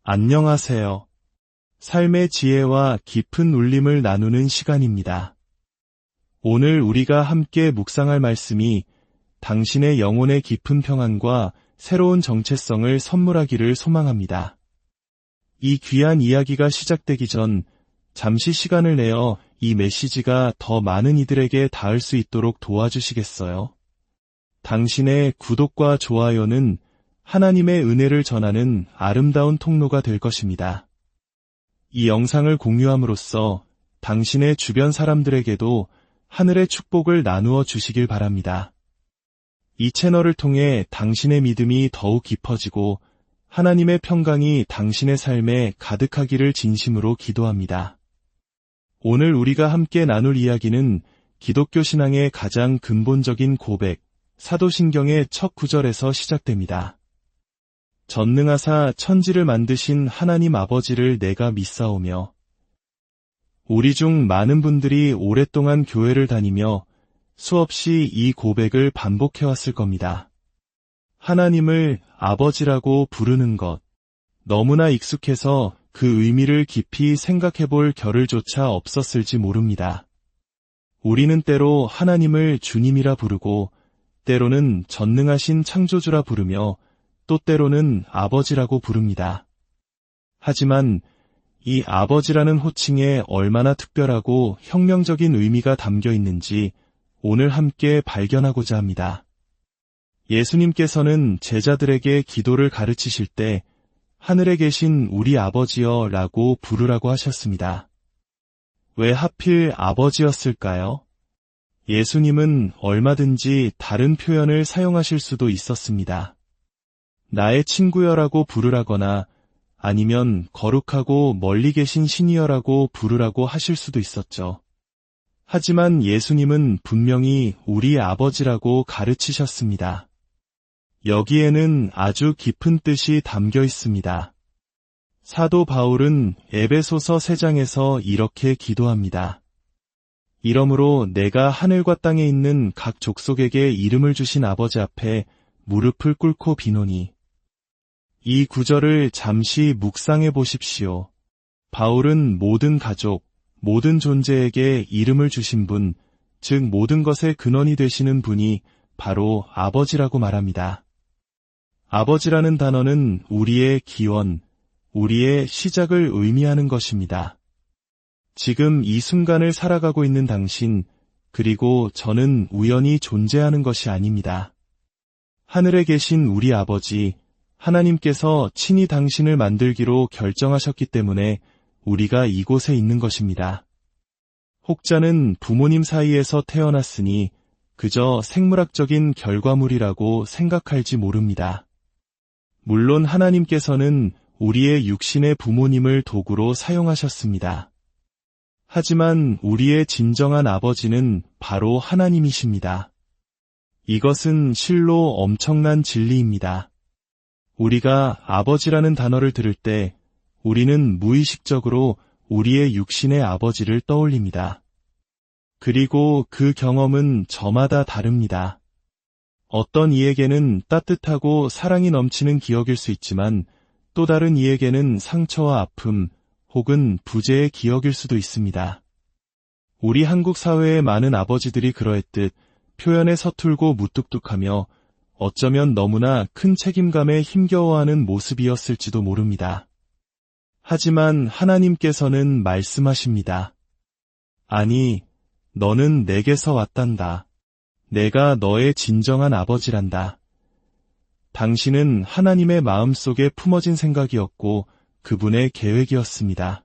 안녕하세요. 삶의 지혜와 깊은 울림을 나누는 시간입니다. 오늘 우리가 함께 묵상할 말씀이 당신의 영혼의 깊은 평안과 새로운 정체성을 선물하기를 소망합니다. 이 귀한 이야기가 시작되기 전 잠시 시간을 내어 이 메시지가 더 많은 이들에게 닿을 수 있도록 도와주시겠어요? 당신의 구독과 좋아요는 하나님의 은혜를 전하는 아름다운 통로가 될 것입니다. 이 영상을 공유함으로써 당신의 주변 사람들에게도 하늘의 축복을 나누어 주시길 바랍니다. 이 채널을 통해 당신의 믿음이 더욱 깊어지고 하나님의 평강이 당신의 삶에 가득하기를 진심으로 기도합니다. 오늘 우리가 함께 나눌 이야기는 기독교 신앙의 가장 근본적인 고백, 사도신경의 첫 구절에서 시작됩니다. 전능하사 천지를 만드신 하나님 아버지를 내가 믿사오며. 우리 중 많은 분들이 오랫동안 교회를 다니며 수없이 이 고백을 반복해왔을 겁니다. 하나님을 아버지라고 부르는 것, 너무나 익숙해서 그 의미를 깊이 생각해볼 겨를조차 없었을지 모릅니다. 우리는 때로 하나님을 주님이라 부르고 때로는 전능하신 창조주라 부르며 또 때로는 아버지라고 부릅니다. 하지만 이 아버지라는 호칭에 얼마나 특별하고 혁명적인 의미가 담겨 있는지 오늘 함께 발견하고자 합니다. 예수님께서는 제자들에게 기도를 가르치실 때 하늘에 계신 우리 아버지여 라고 부르라고 하셨습니다. 왜 하필 아버지였을까요? 예수님은 얼마든지 다른 표현을 사용하실 수도 있었습니다. 나의 친구여라고 부르라거나 아니면 거룩하고 멀리 계신 신이여라고 부르라고 하실 수도 있었죠. 하지만 예수님은 분명히 우리 아버지라고 가르치셨습니다. 여기에는 아주 깊은 뜻이 담겨 있습니다. 사도 바울은 에베소서 3장에서 이렇게 기도합니다. 이러므로 내가 하늘과 땅에 있는 각 족속에게 이름을 주신 아버지 앞에 무릎을 꿇고 비노니. 이 구절을 잠시 묵상해 보십시오. 바울은 모든 가족, 모든 존재에게 이름을 주신 분, 즉 모든 것의 근원이 되시는 분이 바로 아버지라고 말합니다. 아버지라는 단어는 우리의 기원, 우리의 시작을 의미하는 것입니다. 지금 이 순간을 살아가고 있는 당신, 그리고 저는 우연히 존재하는 것이 아닙니다. 하늘에 계신 우리 아버지, 하나님께서 친히 당신을 만들기로 결정하셨기 때문에 우리가 이곳에 있는 것입니다. 혹자는 부모님 사이에서 태어났으니 그저 생물학적인 결과물이라고 생각할지 모릅니다. 물론 하나님께서는 우리의 육신의 부모님을 도구로 사용하셨습니다. 하지만 우리의 진정한 아버지는 바로 하나님이십니다. 이것은 실로 엄청난 진리입니다. 우리가 아버지라는 단어를 들을 때 우리는 무의식적으로 우리의 육신의 아버지를 떠올립니다. 그리고 그 경험은 저마다 다릅니다. 어떤 이에게는 따뜻하고 사랑이 넘치는 기억일 수 있지만 또 다른 이에게는 상처와 아픔 혹은 부재의 기억일 수도 있습니다. 우리 한국 사회의 많은 아버지들이 그러했듯 표현에 서툴고 무뚝뚝하며 어쩌면 너무나 큰 책임감에 힘겨워하는 모습이었을지도 모릅니다. 하지만 하나님께서는 말씀하십니다. 아니, 너는 내게서 왔단다. 내가 너의 진정한 아버지란다. 당신은 하나님의 마음속에 품어진 생각이었고 그분의 계획이었습니다.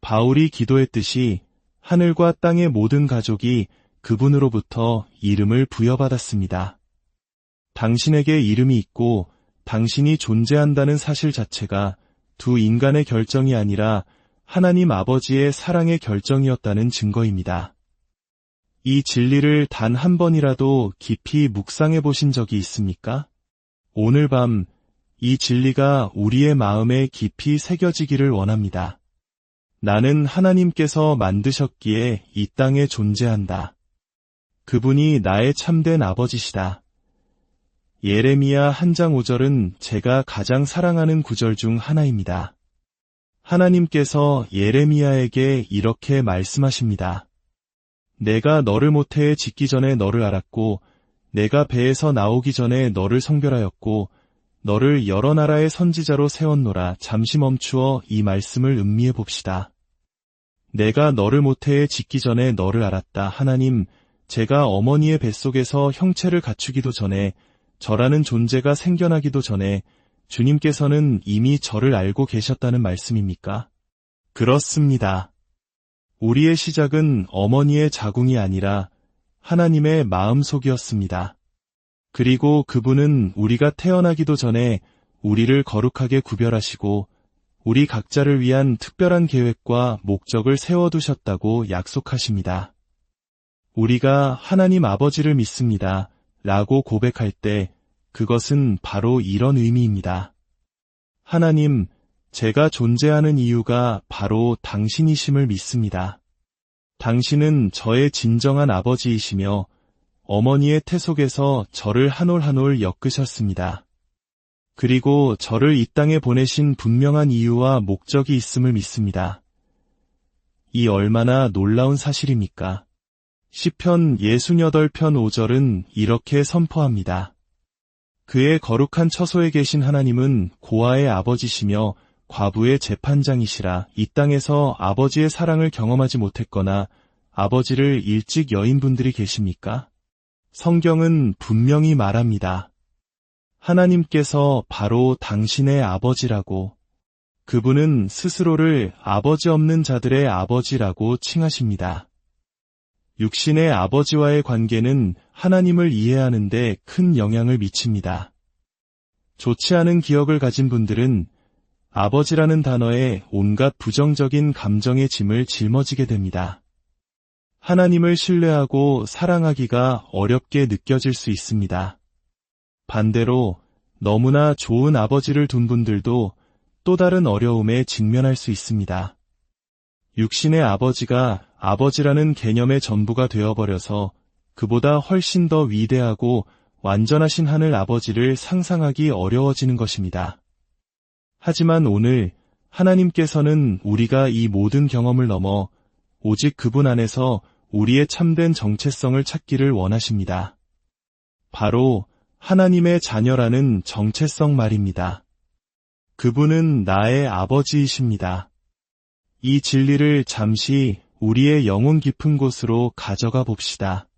바울이 기도했듯이 하늘과 땅의 모든 가족이 그분으로부터 이름을 부여받았습니다. 당신에게 이름이 있고 당신이 존재한다는 사실 자체가 두 인간의 결정이 아니라 하나님 아버지의 사랑의 결정이었다는 증거입니다. 이 진리를 단 한 번이라도 깊이 묵상해 보신 적이 있습니까? 오늘 밤 이 진리가 우리의 마음에 깊이 새겨지기를 원합니다. 나는 하나님께서 만드셨기에 이 땅에 존재한다. 그분이 나의 참된 아버지시다. 예레미야 1장 5절은 제가 가장 사랑하는 구절 중 하나입니다. 하나님께서 예레미야에게 이렇게 말씀하십니다. 내가 너를 모태에 짓기 전에 너를 알았고 내가 배에서 나오기 전에 너를 성별하였고 너를 여러 나라의 선지자로 세웠노라. 잠시 멈추어 이 말씀을 음미해 봅시다. 내가 너를 모태에 짓기 전에 너를 알았다. 하나님, 제가 어머니의 뱃속에서 형체를 갖추기도 전에, 저라는 존재가 생겨나기도 전에 주님께서는 이미 저를 알고 계셨다는 말씀입니까? 그렇습니다. 우리의 시작은 어머니의 자궁이 아니라 하나님의 마음속이었습니다. 그리고 그분은 우리가 태어나기도 전에 우리를 거룩하게 구별하시고 우리 각자를 위한 특별한 계획과 목적을 세워두셨다고 약속하십니다. 우리가 하나님 아버지를 믿습니다. 라고 고백할 때 그것은 바로 이런 의미입니다. 하나님, 제가 존재하는 이유가 바로 당신이심을 믿습니다. 당신은 저의 진정한 아버지이시며 어머니의 태 속에서 저를 한 올 한 올 엮으셨습니다. 그리고 저를 이 땅에 보내신 분명한 이유와 목적이 있음을 믿습니다. 이 얼마나 놀라운 사실입니까? 시편 68편 5절은 이렇게 선포합니다. 그의 거룩한 처소에 계신 하나님은 고아의 아버지시며 과부의 재판장이시라. 이 땅에서 아버지의 사랑을 경험하지 못했거나 아버지를 일찍 여인 분들이 계십니까? 성경은 분명히 말합니다. 하나님께서 바로 당신의 아버지라고. 그분은 스스로를 아버지 없는 자들의 아버지라고 칭하십니다. 육신의 아버지와의 관계는 하나님을 이해하는 데 큰 영향을 미칩니다. 좋지 않은 기억을 가진 분들은 아버지라는 단어에 온갖 부정적인 감정의 짐을 짊어지게 됩니다. 하나님을 신뢰하고 사랑하기가 어렵게 느껴질 수 있습니다. 반대로 너무나 좋은 아버지를 둔 분들도 또 다른 어려움에 직면할 수 있습니다. 육신의 아버지가 아버지라는 개념의 전부가 되어버려서 그보다 훨씬 더 위대하고 완전하신 하늘 아버지를 상상하기 어려워지는 것입니다. 하지만 오늘 하나님께서는 우리가 이 모든 경험을 넘어 오직 그분 안에서 우리의 참된 정체성을 찾기를 원하십니다. 바로 하나님의 자녀라는 정체성 말입니다. 그분은 나의 아버지이십니다. 이 진리를 잠시 우리의 영혼 깊은 곳으로 가져가 봅시다.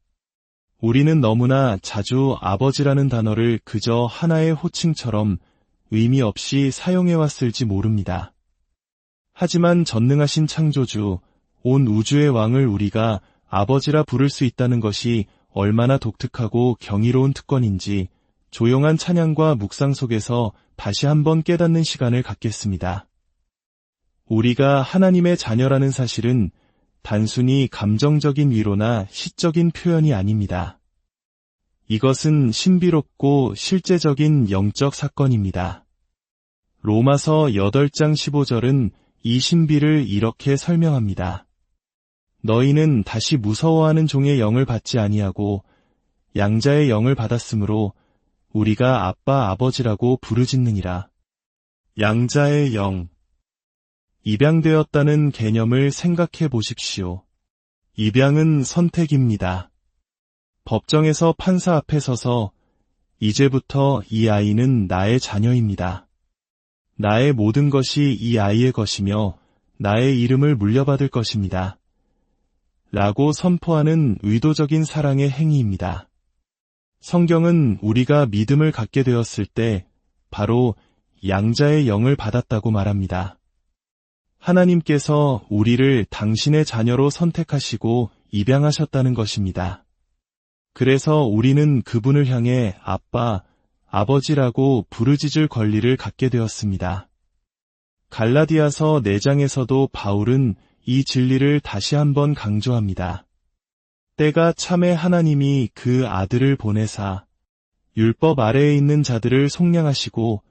우리는 너무나 자주 아버지라는 단어를 그저 하나의 호칭처럼 의미 없이 사용해왔을지 모릅니다. 하지만 전능하신 창조주, 온 우주의 왕을 우리가 아버지라 부를 수 있다는 것이 얼마나 독특하고 경이로운 특권인지 조용한 찬양과 묵상 속에서 다시 한번 깨닫는 시간을 갖겠습니다. 우리가 하나님의 자녀라는 사실은 단순히 감정적인 위로나 시적인 표현이 아닙니다. 이것은 신비롭고 실제적인 영적 사건입니다. 로마서 8장 15절은 이 신비를 이렇게 설명합니다. 너희는 다시 무서워하는 종의 영을 받지 아니하고 양자의 영을 받았으므로 우리가 아빠 아버지라고 부르짖느니라. 양자의 영. 입양되었다는 개념을 생각해 보십시오. 입양은 선택입니다. 법정에서 판사 앞에 서서 이제부터 이 아이는 나의 자녀입니다. 나의 모든 것이 이 아이의 것이며 나의 이름을 물려받을 것입니다. 라고 선포하는 의도적인 사랑의 행위입니다. 성경은 우리가 믿음을 갖게 되었을 때 바로 양자의 영을 받았다고 말합니다. 하나님께서 우리를 당신의 자녀로 선택하시고 입양하셨다는 것입니다. 그래서 우리는 그분을 향해 아빠, 아버지라고 부르짖을 권리를 갖게 되었습니다. 갈라디아서 4장에서도 바울은 이 진리를 다시 한번 강조합니다. 때가 참에 하나님이 그 아들을 보내사 율법 아래에 있는 자들을 속량하시고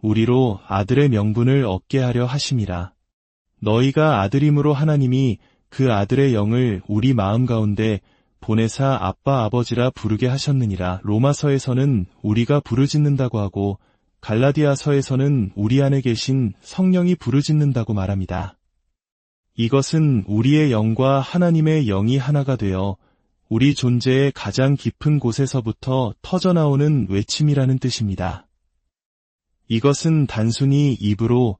우리로 아들의 명분을 얻게 하려 하심이라. 너희가 아들임으로 하나님이 그 아들의 영을 우리 마음 가운데 보내사 아빠 아버지라 부르게 하셨느니라. 로마서에서는 우리가 부르짖는다고 하고 갈라디아서에서는 우리 안에 계신 성령이 부르짖는다고 말합니다. 이것은 우리의 영과 하나님의 영이 하나가 되어 우리 존재의 가장 깊은 곳에서부터 터져나오는 외침이라는 뜻입니다. 이것은 단순히 입으로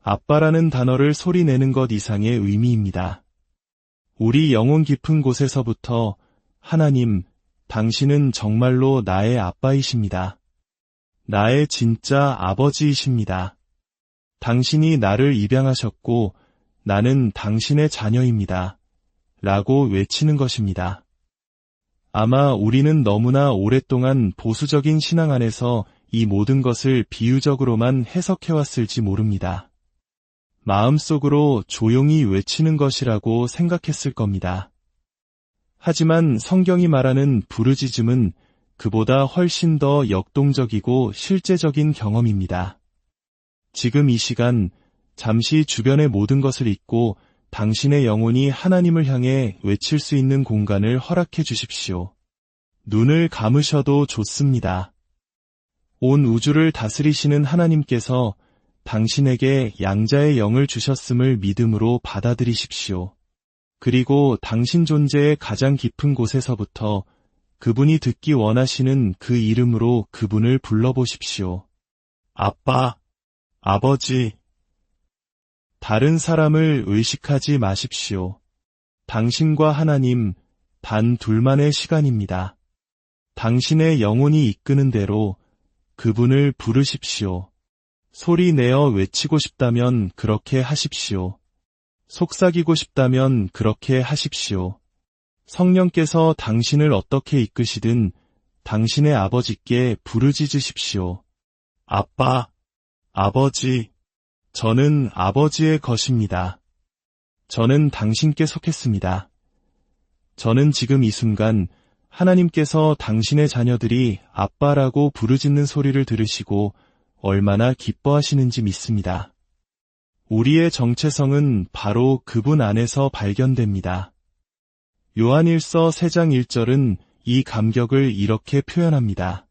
아빠라는 단어를 소리내는 것 이상의 의미입니다. 우리 영혼 깊은 곳에서부터 하나님, 당신은 정말로 나의 아빠이십니다. 나의 진짜 아버지이십니다. 당신이 나를 입양하셨고 나는 당신의 자녀입니다. 라고 외치는 것입니다. 아마 우리는 너무나 오랫동안 보수적인 신앙 안에서 이 모든 것을 비유적으로만 해석해왔을지 모릅니다. 마음속으로 조용히 외치는 것이라고 생각했을 겁니다. 하지만 성경이 말하는 부르짖음은 그보다 훨씬 더 역동적이고 실제적인 경험입니다. 지금 이 시간 잠시 주변의 모든 것을 잊고 당신의 영혼이 하나님을 향해 외칠 수 있는 공간을 허락해 주십시오. 눈을 감으셔도 좋습니다. 온 우주를 다스리시는 하나님께서 당신에게 양자의 영을 주셨음을 믿음으로 받아들이십시오. 그리고 당신 존재의 가장 깊은 곳에서부터 그분이 듣기 원하시는 그 이름으로 그분을 불러보십시오. 아빠, 아버지. 다른 사람을 의식하지 마십시오. 당신과 하나님, 단 둘만의 시간입니다. 당신의 영혼이 이끄는 대로 그분을 부르십시오. 소리 내어 외치고 싶다면 그렇게 하십시오. 속삭이고 싶다면 그렇게 하십시오. 성령께서 당신을 어떻게 이끄시든 당신의 아버지께 부르짖으십시오. 아빠, 아버지, 저는 아버지의 것입니다. 저는 당신께 속했습니다. 저는 지금 이 순간 하나님께서 당신의 자녀들이 아빠라고 부르짖는 소리를 들으시고 얼마나 기뻐하시는지 믿습니다. 우리의 정체성은 바로 그분 안에서 발견됩니다. 요한일서 3장 1절은 이 감격을 이렇게 표현합니다.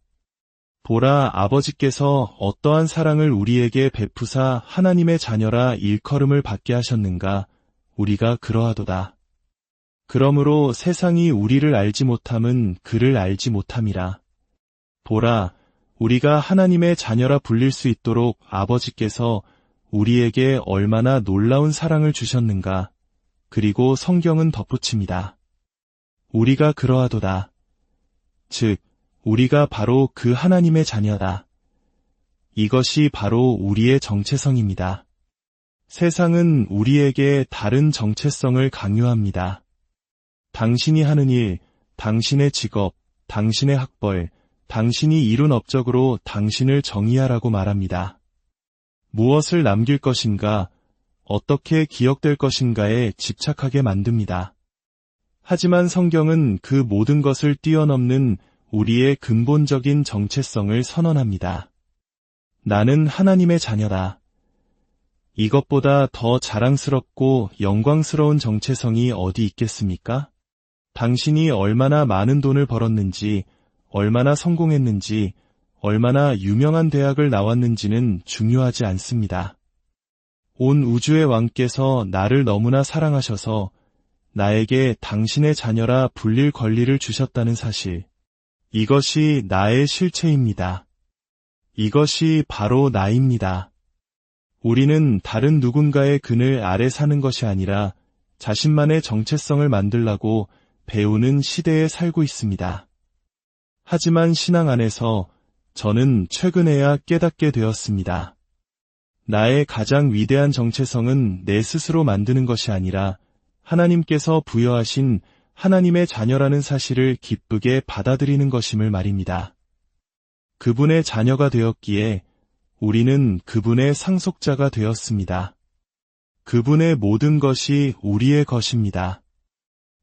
보라, 아버지께서 어떠한 사랑을 우리에게 베푸사 하나님의 자녀라 일컬음을 받게 하셨는가, 우리가 그러하도다. 그러므로 세상이 우리를 알지 못함은 그를 알지 못함이라. 보라, 우리가 하나님의 자녀라 불릴 수 있도록 아버지께서 우리에게 얼마나 놀라운 사랑을 주셨는가. 그리고 성경은 덧붙입니다. 우리가 그러하도다. 즉, 우리가 바로 그 하나님의 자녀다. 이것이 바로 우리의 정체성입니다. 세상은 우리에게 다른 정체성을 강요합니다. 당신이 하는 일, 당신의 직업, 당신의 학벌, 당신이 이룬 업적으로 당신을 정의하라고 말합니다. 무엇을 남길 것인가, 어떻게 기억될 것인가에 집착하게 만듭니다. 하지만 성경은 그 모든 것을 뛰어넘는 우리의 근본적인 정체성을 선언합니다. 나는 하나님의 자녀다. 이것보다 더 자랑스럽고 영광스러운 정체성이 어디 있겠습니까? 당신이 얼마나 많은 돈을 벌었는지, 얼마나 성공했는지, 얼마나 유명한 대학을 나왔는지는 중요하지 않습니다. 온 우주의 왕께서 나를 너무나 사랑하셔서 나에게 당신의 자녀라 불릴 권리를 주셨다는 사실. 이것이 나의 실체입니다. 이것이 바로 나입니다. 우리는 다른 누군가의 그늘 아래 사는 것이 아니라 자신만의 정체성을 만들라고 배우는 시대에 살고 있습니다. 하지만 신앙 안에서 저는 최근에야 깨닫게 되었습니다. 나의 가장 위대한 정체성은 내 스스로 만드는 것이 아니라 하나님께서 부여하신 하나님의 자녀라는 사실을 기쁘게 받아들이는 것임을 말입니다. 그분의 자녀가 되었기에 우리는 그분의 상속자가 되었습니다. 그분의 모든 것이 우리의 것입니다.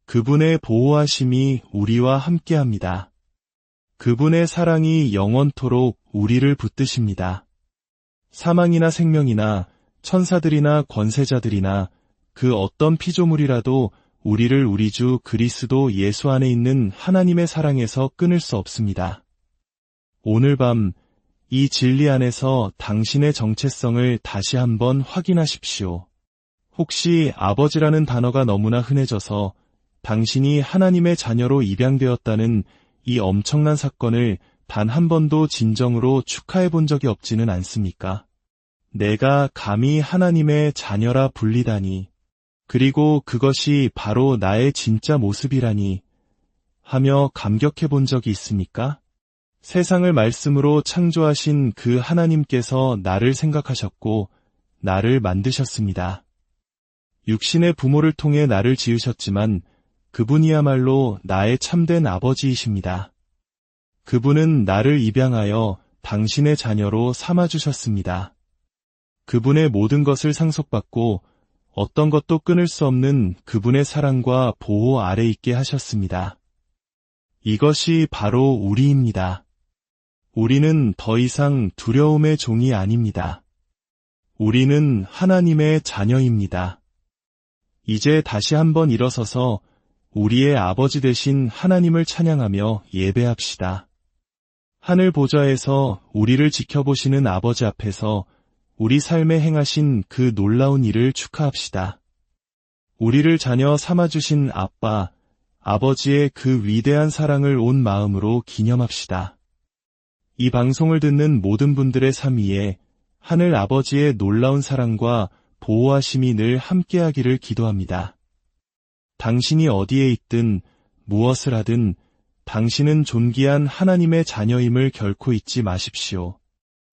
그분의 보호하심이 우리와 함께합니다. 그분의 사랑이 영원토록 우리를 붙드십니다. 사망이나 생명이나 천사들이나 권세자들이나 그 어떤 피조물이라도 우리를 우리 주 그리스도 예수 안에 있는 하나님의 사랑에서 끊을 수 없습니다. 오늘 밤 이 진리 안에서 당신의 정체성을 다시 한번 확인하십시오. 혹시 아버지라는 단어가 너무나 흔해져서 당신이 하나님의 자녀로 입양되었다는 이 엄청난 사건을 단 한 번도 진정으로 축하해 본 적이 없지는 않습니까? 내가 감히 하나님의 자녀라 불리다니, 그리고 그것이 바로 나의 진짜 모습이라니 하며 감격해 본 적이 있습니까? 세상을 말씀으로 창조하신 그 하나님께서 나를 생각하셨고 나를 만드셨습니다. 육신의 부모를 통해 나를 지으셨지만 그분이야말로 나의 참된 아버지이십니다. 그분은 나를 입양하여 당신의 자녀로 삼아주셨습니다. 그분의 모든 것을 상속받고 어떤 것도 끊을 수 없는 그분의 사랑과 보호 아래 있게 하셨습니다. 이것이 바로 우리입니다. 우리는 더 이상 두려움의 종이 아닙니다. 우리는 하나님의 자녀입니다. 이제 다시 한번 일어서서 우리의 아버지 되신 하나님을 찬양하며 예배합시다. 하늘 보좌에서 우리를 지켜보시는 아버지 앞에서 우리 삶에 행하신 그 놀라운 일을 축하합시다. 우리를 자녀 삼아주신 아빠, 아버지의 그 위대한 사랑을 온 마음으로 기념합시다. 이 방송을 듣는 모든 분들의 삶 위에 하늘 아버지의 놀라운 사랑과 보호하심이 늘 함께하기를 기도합니다. 당신이 어디에 있든 무엇을 하든 당신은 존귀한 하나님의 자녀임을 결코 잊지 마십시오.